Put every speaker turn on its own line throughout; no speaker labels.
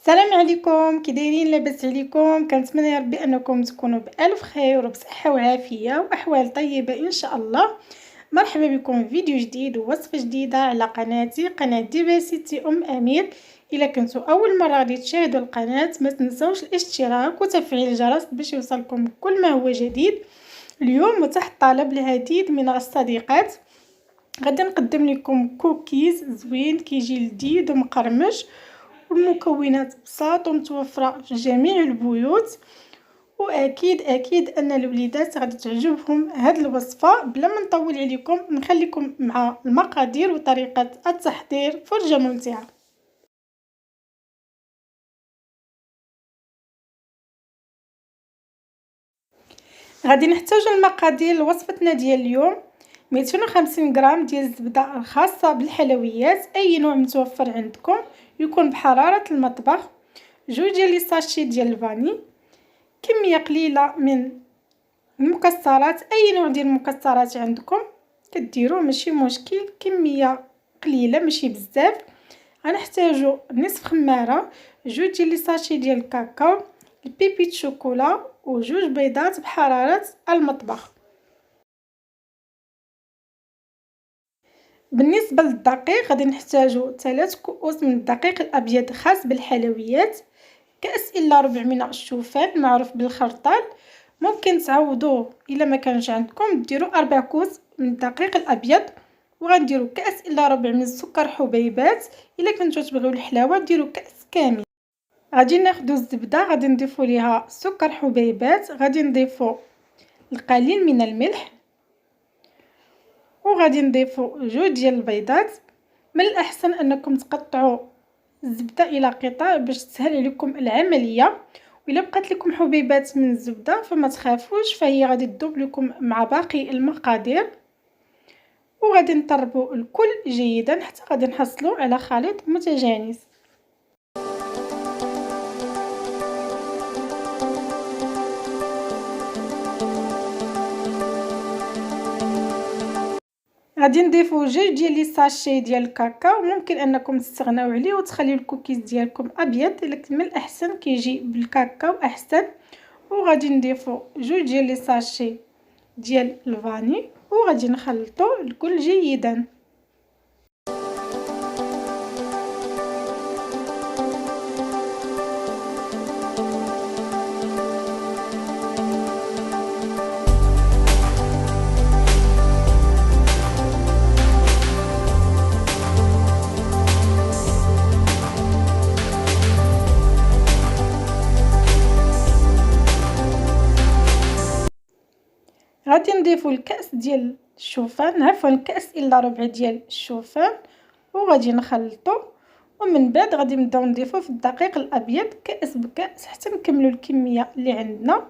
السلام عليكم، كي دايرين؟ لاباس عليكم؟ كنتمنى يا ربي انكم تكونوا بالف خير وبصحه وعافيه واحوال طيبه ان شاء الله. مرحبا بكم في فيديو جديد ووصفه جديده على قناتي، قناه ديفاسيتي امير. الا كنتوا اول مره غادي تشاهدوا القناه ما تنسوش الاشتراك وتفعيل الجرس باش يوصلكم كل ما هو جديد. اليوم وتحت طلب العديد من الصديقات غادي نقدم لكم كوكيز زوين كيجي لذيذ ومقرمش، والمكونات بساط ومتوفره في جميع البيوت، واكيد ان الوليدات غادي تعجبهم هذه الوصفه. بلا ما نطول عليكم نخليكم مع المقادير وطريقه التحضير، فرجه ممتعه. غادي نحتاجو المقادير لوصفتنا ديال اليوم: 250 غرام ديال الزبده الخاصه بالحلويات، اي نوع متوفر عندكم يكون بحراره المطبخ، 2 ديال لي ساشي ديال الفاني، كميه قليله من المكسرات، اي نوع ديال المكسرات عندكم كديروه ماشي مشكل، كميه قليله ماشي بزاف. غنحتاجو نصف خماره، 2 ديال لي ساشي ديال الكاكاو، البيبي شوكولا، وجوج بيضات بحراره المطبخ. بالنسبه للدقيق غادي نحتاجو 3 كؤوس من الدقيق الابيض خاص بالحلويات، كاس الا ربع من الشوفان معروف بالخرطال. ممكن تعوضوه الا ما كانش عندكم ديروا 4 كوس من الدقيق الابيض، وغنديروا كاس الا ربع من السكر حبيبات. الا كنتو تبغيو الحلاوه ديروا كاس كامل. غادي ناخذوا الزبده، غادي نضيفوا ليها سكر حبيبات، غادي نضيفوا القليل من الملح، وغادي نضيفوا 2 ديال البيضات. من الاحسن انكم تقطعوا الزبده الى قطع باش تسهل عليكم العمليه، وإلا بقات لكم حبيبات من الزبده فما تخافوش، فهي غادي تذوب لكم مع باقي المقادير. وغادي نطربوا الكل جيدا حتى غادي نحصلوا على خليط متجانس. غادي نضيفوا 2 ديال لي ساشي ديال الكاكاو، ممكن انكم تستغناو عليه وتخليو الكوكيز ديالكم ابيض، لكن من الاحسن كيجي بالكاكاو احسن. وغادي نضيفوا 2 ديال لي ساشي ديال الفاني، وغادي نخلطوا الكل جيدا. غادي نضيفوا الكاس ديال الشوفان، عفوا الكاس الا ربع ديال الشوفان، وغادي نخلطوا. ومن بعد غادي نبداو نضيفوا في الدقيق الابيض كاس بكاس حتى نكملوا الكميه اللي عندنا.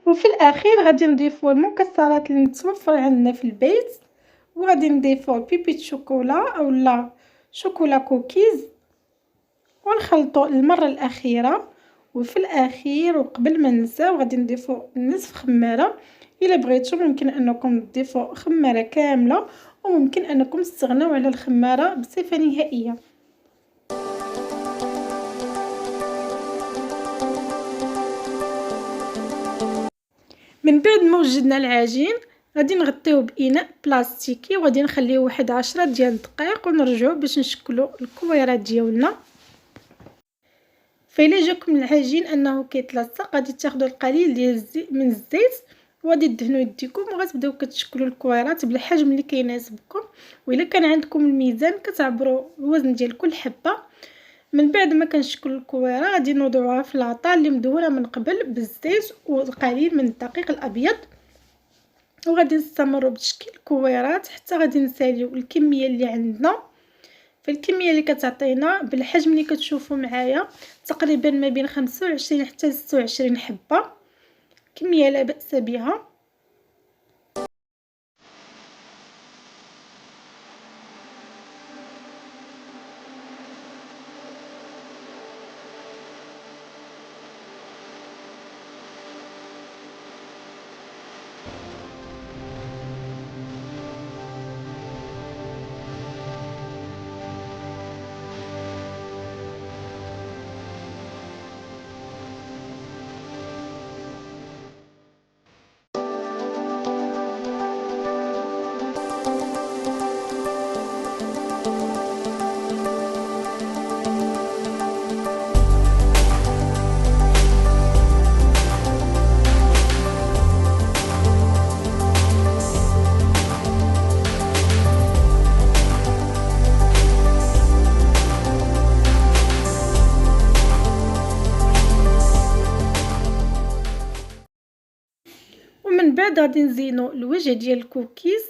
وفي الاخير غادي نضيفوا المكسرات اللي متوفره عندنا في البيت، وغادي نضيفوا بيبي شوكولا اولا شوكولا كوكيز، ونخلطوا المره الاخيره. وفي الاخير وقبل ما ننساو غادي نضيفوا نصف خماره. الا بغيتوا ممكن انكم تضيفوا خماره كامله، وممكن انكم تستغنوا على الخماره بصفه نهائيه. من بعد ما وجدنا العجين غادي نغطيوه باناء بلاستيكي، وغادي نخليه واحد 10 ديال الدقائق ونرجعوا باش نشكلوا الكويرات ديالنا. فإلا جاكم العجين انه كيتلصق غادي تاخذوا القليل ديال من الزيت، وغادي تدهنوا يديكم وغتبداو كتشكلوا الكويرات بالحجم اللي كيناسبكم. والا كان عندكم الميزان كتعبروا الوزن ديال كل حبه. من بعد ما كنشكلوا الكويره غادي نوضعوها في العطا اللي مدهونه من قبل بالزيت والقليل من الدقيق الابيض، وغادي نستمروا بتشكيل الكويرات حتى غادي نساليو الكميه اللي عندنا. فالكميه اللي كتعطينا بالحجم اللي كتشوفوا معايا تقريبا ما بين 25 حتى 26 حبه. كمية لا بأس بها. ومن بعد غادي نزينو الوجه ديال الكوكيز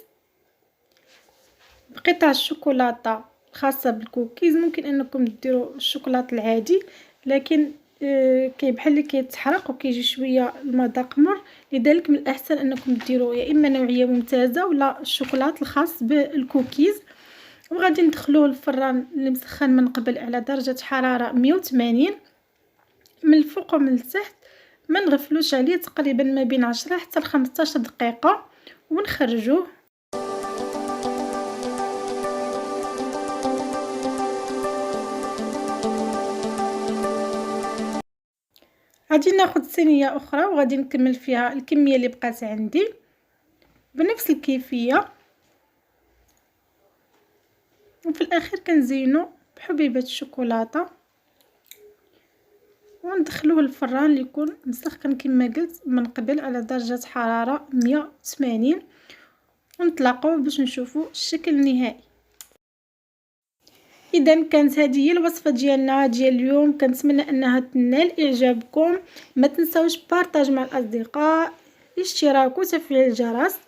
بقطع الشوكولاته الخاصه بالكوكيز. ممكن انكم ديروا الشوكولاط العادي، لكن بحال اللي كيتحرق وكيجي شويه المذاق مر، لذلك من الاحسن انكم ديروا يا اما نوعيه ممتازه ولا الشوكولاط الخاص بالكوكيز. وغادي ندخلوه الفران اللي مسخن من قبل على درجه حراره 180 من الفوق ومن التحت. ما نغفلوش عليه، تقريبا ما بين 10 حتى ل 15 دقيقه ونخرجوه. غادي ناخذ صينيه اخرى وغادي نكمل فيها الكميه اللي بقات عندي بنفس الكيفيه، وفي الاخير كنزينو بحبيبه الشوكولاته وندخلوه الفران اللي يكون مسخن كما قلت من قبل على درجه حراره 180 ونطلقوه باش نشوفوا الشكل النهائي. اذا كانت هذه هي الوصفه ديالنا ديال اليوم، كنتمنى انها تنال اعجابكم. ما تنساوش بارطاج مع الاصدقاء، الاشتراك وتفعيل الجرس،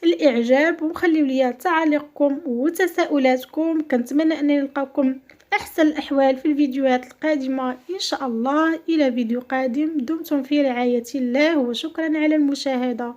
الاعجاب، وخليوا لي تعاليقكم وتساؤلاتكم. كنتمنى انني نلقاكم في احسن الاحوال في الفيديوهات القادمه ان شاء الله. الى فيديو قادم، دمتم في رعايه الله وشكرا على المشاهده.